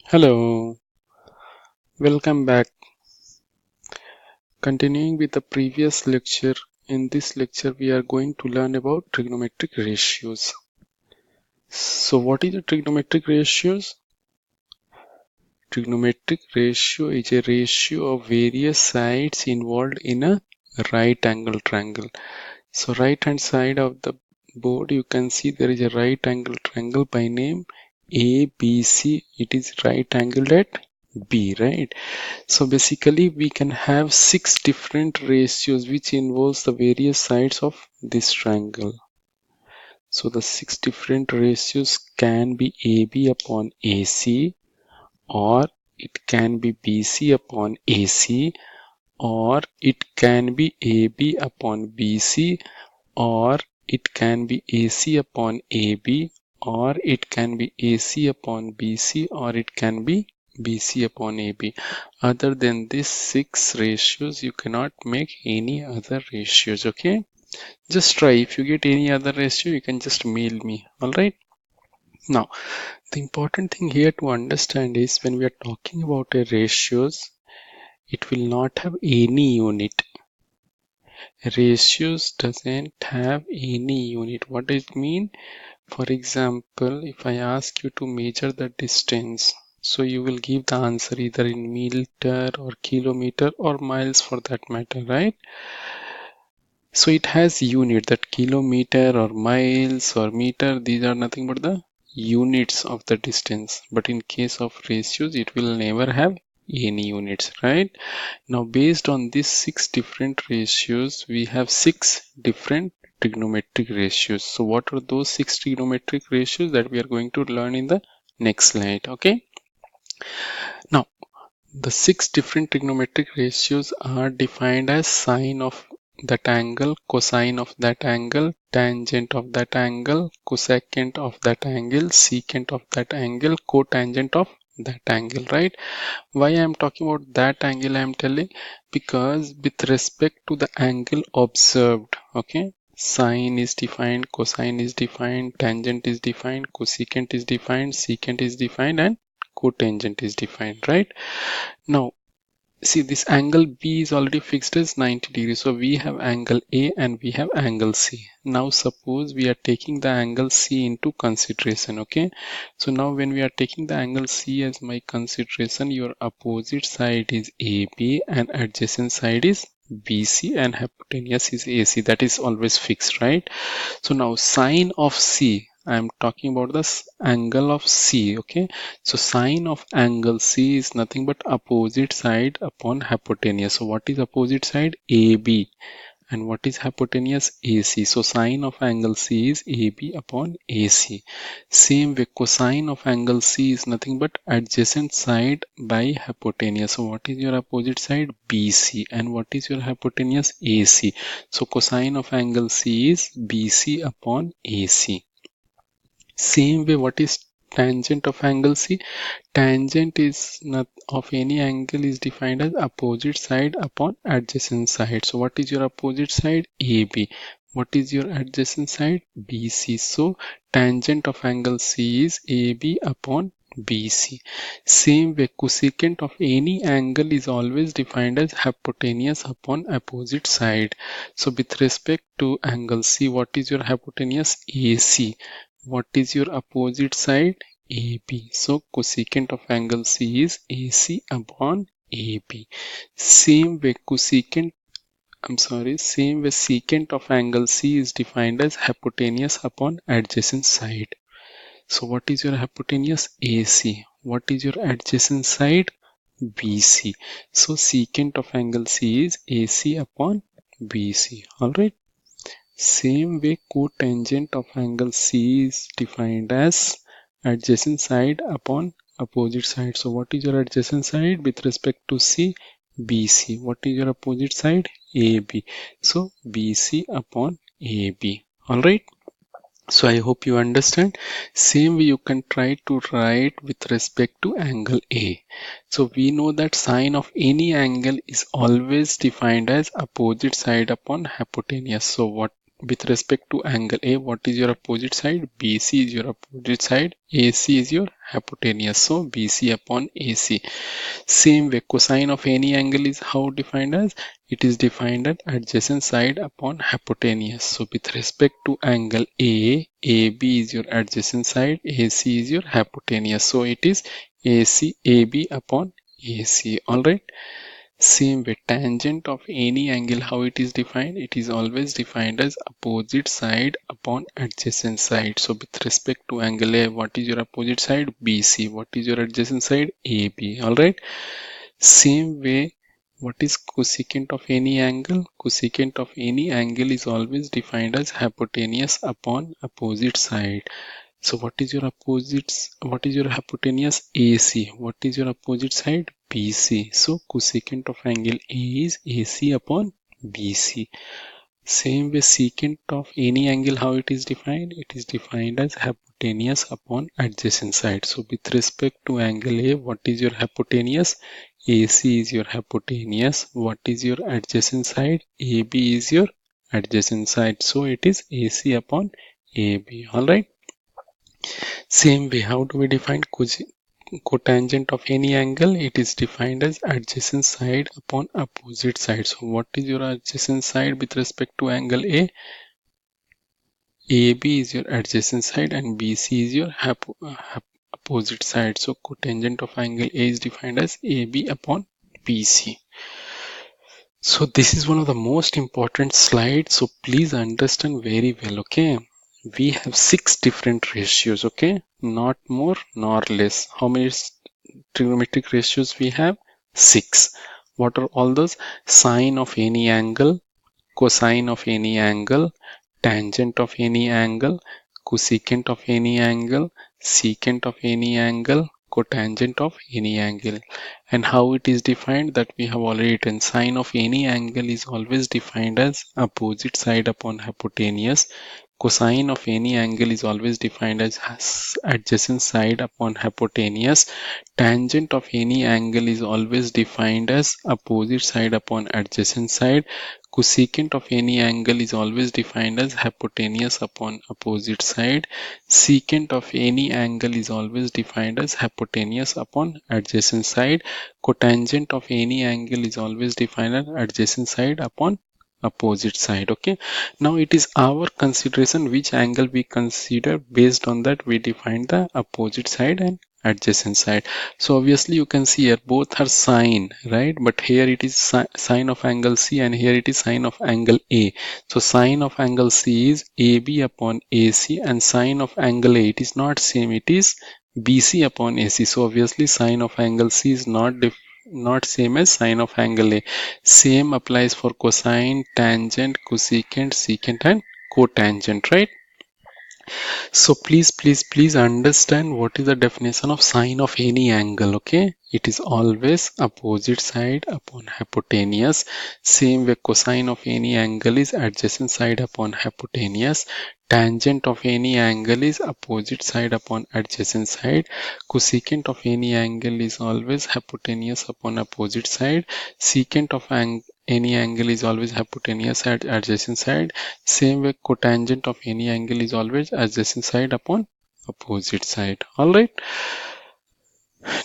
Hello, welcome back. Continuing with the previous lecture, in this lecture we are going to learn about trigonometric ratios. So what is a trigonometric ratios? Trigonometric ratio is a ratio of various sides involved in a right angle triangle. So right hand side of the board you can see there is a right angle triangle by name ABC. It is right angled at B, right? So basically we can have 6 different ratios which involves the various sides of this triangle. So the 6 different ratios can be AB upon AC, or it can be BC upon AC, or it can be AB upon BC, or it can be AC upon AB, or it can be AC upon BC, or it can be BC upon AB. Other than these 6 ratios, you cannot make any other ratios. Okay, just try. If you get any other ratio, you can just mail me. All right. Now, the important thing here to understand is when we are talking about a ratios, it will not have any unit. Ratios doesn't have any unit. What does it mean? For example, if I ask you to measure the distance, so you will give the answer either in meter or kilometer or miles for that matter, right? So it has unit, that kilometer or miles or meter, these are nothing but the units of the distance. But in case of ratios, it will never have any units, right? Now based on these 6 different ratios, we have 6 different trigonometric ratios. So what are those 6 trigonometric ratios that we are going to learn in the next slide? Okay. Now the 6 different trigonometric ratios are defined as sine of that angle, cosine of that angle, tangent of that angle, cosecant of that angle, secant of that angle, cotangent of that angle, right? Why I am talking about that angle, I am telling because with respect to the angle observed, okay, sine is defined, cosine is defined, tangent is defined, cosecant is defined, secant is defined, and cotangent is defined, right? Now see, this angle B is already fixed as 90 degrees. So we have angle A and we have angle C. Now suppose we are taking the angle C into consideration. Okay. So now when we are taking the angle C as my consideration, your opposite side is AB and adjacent side is BC and hypotenuse is AC. That is always fixed, right? So now sine of C, I am talking about this angle of C. Okay. So sine of angle C is nothing but opposite side upon hypotenuse. So what is opposite side? AB. And what is hypotenuse? AC. So sine of angle C is AB upon AC. Same way cosine of angle C is nothing but adjacent side by hypotenuse. So what is your opposite side? BC. And what is your hypotenuse? AC. So cosine of angle C is BC upon AC. Same way, what is tangent of angle C? Tangent is not of any angle is defined as opposite side upon adjacent side. So what is your opposite side? AB. What is your adjacent side? BC. So tangent of angle C is AB upon BC. Same way, cosecant of any angle is always defined as hypotenuse upon opposite side. So with respect to angle C, what is your hypotenuse? AC. What is your opposite side? AB. So cosecant of angle C is AC upon AB. Same way secant of angle C is defined as hypotenuse upon adjacent side. So what is your hypotenuse? AC. What is your adjacent side? BC. So secant of angle C is AC upon BC. Alright. Same way cotangent of angle C is defined as adjacent side upon opposite side. So what is your adjacent side with respect to C? BC. What is your opposite side? AB. So BC upon AB. Alright. So I hope you understand. Same way you can try to write with respect to angle A. So we know that sine of any angle is always defined as opposite side upon hypotenuse. So what with respect to angle A, what is your opposite side? BC is your opposite side. AC is your hypotenuse. So BC upon AC. Same way, cosine of any angle is how defined as? It is defined as adjacent side upon hypotenuse. So with respect to angle A, AB is your adjacent side, AC is your hypotenuse. So it is AC, AB upon AC. Alright. Same way, tangent of any angle, how it is defined? It is always defined as opposite side upon adjacent side. So with respect to angle A, what is your opposite side? BC. What is your adjacent side? AB. Alright. Same way, what is cosecant of any angle? Cosecant of any angle is always defined as hypotenuse upon opposite side. So what is your opposites? What is your hypotenuse? AC. What is your opposite side? BC. So cosecant of angle A is AC upon BC. Same way, secant of any angle, how it is defined? It is defined as hypotenuse upon adjacent side. So with respect to angle A, what is your hypotenuse? AC is your hypotenuse. What is your adjacent side? AB is your adjacent side. So it is AC upon AB. Alright. Same way, how do we define cotangent of any angle? It is defined as adjacent side upon opposite side. So what is your adjacent side with respect to angle A? AB is your adjacent side and BC is your opposite side. So cotangent of angle A is defined as AB upon BC. So this is one of the most important slides. So please understand very well. Okay. We have 6 different ratios. Okay. Not more nor less. How many trigonometric ratios we have? 6. What are all those? Sine of any angle, cosine of any angle, tangent of any angle, cosecant of any angle, secant of any angle, cotangent of any angle. And how it is defined, that we have already written. Sine of any angle is always defined as opposite side upon hypotenuse. Cosine of any angle is always defined as adjacent side upon hypotenuse. Tangent of any angle is always defined as opposite side upon adjacent side. Cosecant of any angle is always defined as hypotenuse upon opposite side. Secant of any angle is always defined as hypotenuse upon adjacent side. Cotangent of any angle is always defined as adjacent side upon opposite side. Okay, now it is our consideration which angle we consider. Based on that, we define the opposite side and adjacent side. So obviously you can see here both are sine, right? But here it is sine of angle C and here it is sine of angle A. So sine of angle C is AB upon AC and sine of angle A, it is not same, it is BC upon AC. So obviously sine of angle C is not same as sine of angle A. Same applies for cosine, tangent, cosecant, secant and cotangent, right? So please understand what is the definition of sine of any angle. Okay, it is always opposite side upon hypotenuse. Same way, cosine of any angle is adjacent side upon hypotenuse. Tangent of any angle is opposite side upon adjacent side. Cosecant of any angle is always hypotenuse upon opposite side. Secant of any angle is always hypotenuse at adjacent side. Same way, cotangent of any angle is always adjacent side upon opposite side. Alright.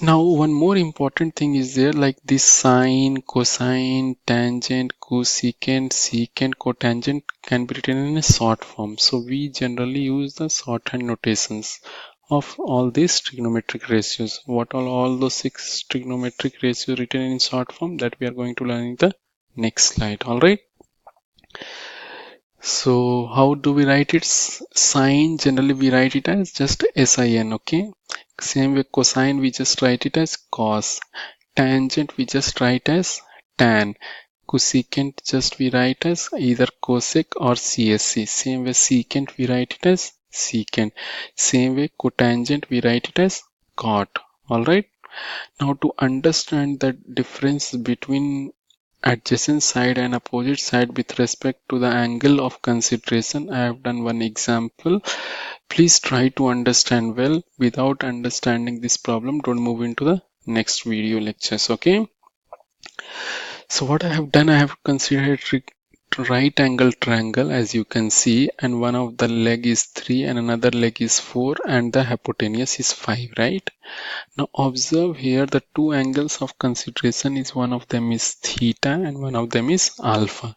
Now one more important thing is there, like this sine, cosine, tangent, cosecant, secant, cotangent can be written in a short form. So we generally use the shorthand notations of all these trigonometric ratios. What are all those 6 trigonometric ratios written in short form, that we are going to learn in the next slide. Alright. So how do we write it? Sine, generally we write it as just sin. Okay. Same way, cosine we just write it as cos. Tangent we just write as tan. Cosecant just we write as either cosec or csc. Same way, secant we write it as secant. Same way, cotangent we write it as cot. Alright. Now to understand the difference between adjacent side and opposite side with respect to the angle of consideration, I have done one example. Please try to understand well. Without understanding this problem, don't move into the next video lectures. Okay. So what I have done, I have considered right angle triangle, as you can see, and one of the leg is 3 and another leg is 4 and the hypotenuse is 5, right? Now observe here the two angles of consideration is one of them is theta and one of them is alpha.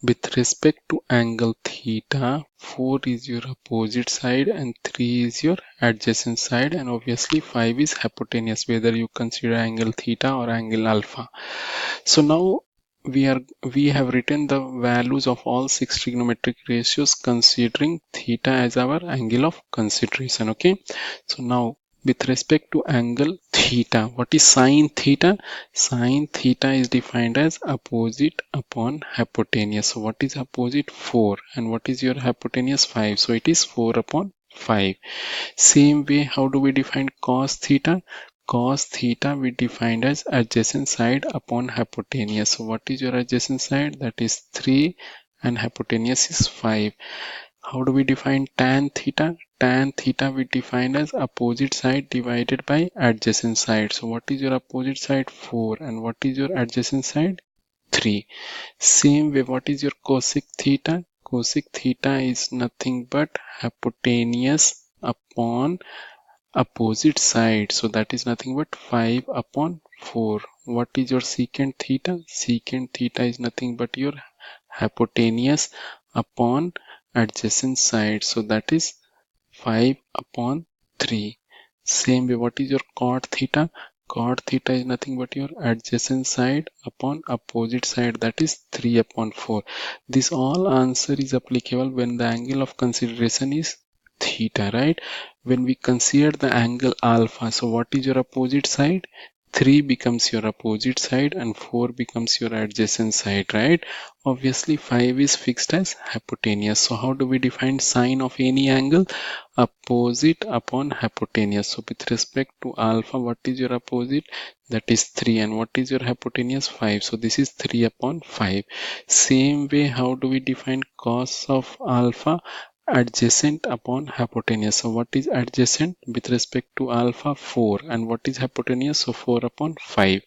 With respect to angle theta, 4 is your opposite side and 3 is your adjacent side, and obviously 5 is hypotenuse whether you consider angle theta or angle alpha. So now we have written the values of all 6 trigonometric ratios considering theta as our angle of consideration. Okay, so now with respect to angle theta, what is sine theta? Sine theta is defined as opposite upon hypotenuse. So what is opposite? 4. And what is your hypotenuse? 5. So it is 4 upon 5. Same way, how do we define cos theta? Cos theta we defined as adjacent side upon hypotenuse. So what is your adjacent side? That is 3 and hypotenuse is 5. How do we define tan theta? Tan theta we define as opposite side divided by adjacent side. So what is your opposite side? 4. And what is your adjacent side? 3. Same way, what is your cosec theta? Cosec theta is nothing but hypotenuse upon opposite side. So that is nothing but 5 upon 4. What is your secant theta? Secant theta is nothing but your hypotenuse upon adjacent side. So that is 5 upon 3. Same way, what is your cot theta? Cot theta is nothing but your adjacent side upon opposite side, that is 3 upon 4. This all answer is applicable when the angle of consideration is theta, right? When we consider the angle alpha, so what is your opposite side? 3 becomes your opposite side and 4 becomes your adjacent side, right? Obviously 5 is fixed as hypotenuse. So how do we define sine of any angle? Opposite upon hypotenuse. So with respect to alpha, what is your opposite? That is 3. And what is your hypotenuse? 5. So this is 3 upon 5. Same way, how do we define cos of alpha? Adjacent upon hypotenuse. So what is adjacent with respect to alpha? 4. And what is hypotenuse? So 4 upon 5.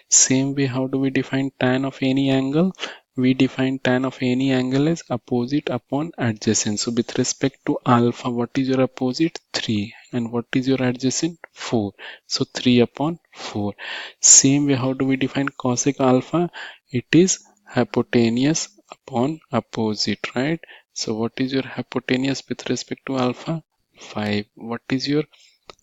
Same way, how do we define tan of any angle? We define tan of any angle as opposite upon adjacent. So with respect to alpha, what is your opposite? 3. And what is your adjacent? 4. So 3 upon 4. Same way, how do we define cosec alpha? It is hypotenuse upon opposite, right? So what is your hypotenuse with respect to alpha? 5. What is your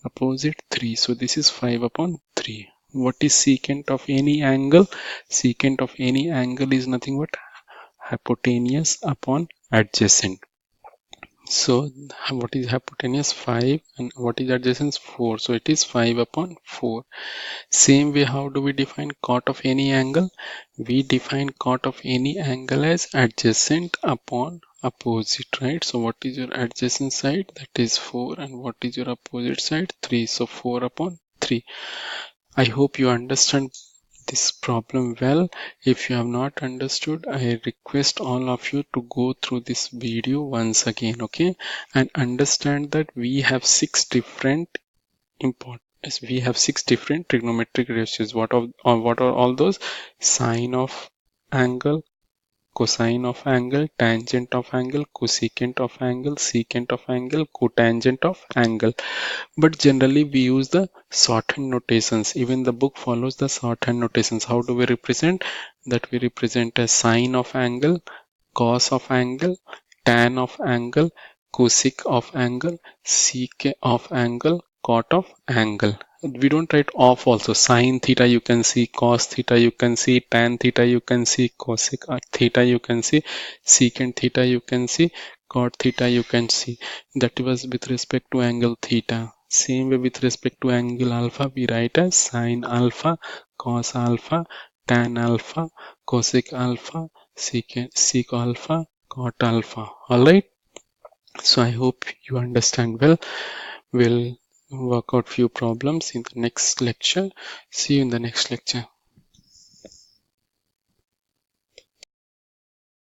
opposite? 3. So this is 5 upon 3. What is secant of any angle? Secant of any angle is nothing but hypotenuse upon adjacent. So what is hypotenuse? 5. And what is adjacent? 4. So it is 5 upon 4. Same way, how do we define cot of any angle? We define cot of any angle as adjacent upon opposite, right? So what is your adjacent side? That is 4. And what is your opposite side? 3. So 4 upon 3. I hope you understand this problem well. If you have not understood, I request all of you to go through this video once again, okay? And understand that we have 6 different trigonometric ratios. What are all those? Sine of angle, cosine of angle, tangent of angle, cosecant of angle, secant of angle, cotangent of angle. But generally we use the shorthand notations. Even the book follows the shorthand notations. How do we represent? That we represent as sine of angle, cos of angle, tan of angle, cosec of angle, sec of angle, cot of angle. We don't write off also. Sine theta you can see, cos theta you can see, tan theta you can see, cosec theta you can see, secant theta you can see, cot theta you can see. That was with respect to angle theta. Same way with respect to angle alpha, we write as sine alpha, cos alpha, tan alpha, cosec alpha, sec alpha, cot alpha. Alright. So I hope you understand well. We'll work out few problems in the next lecture. See you in the next lecture.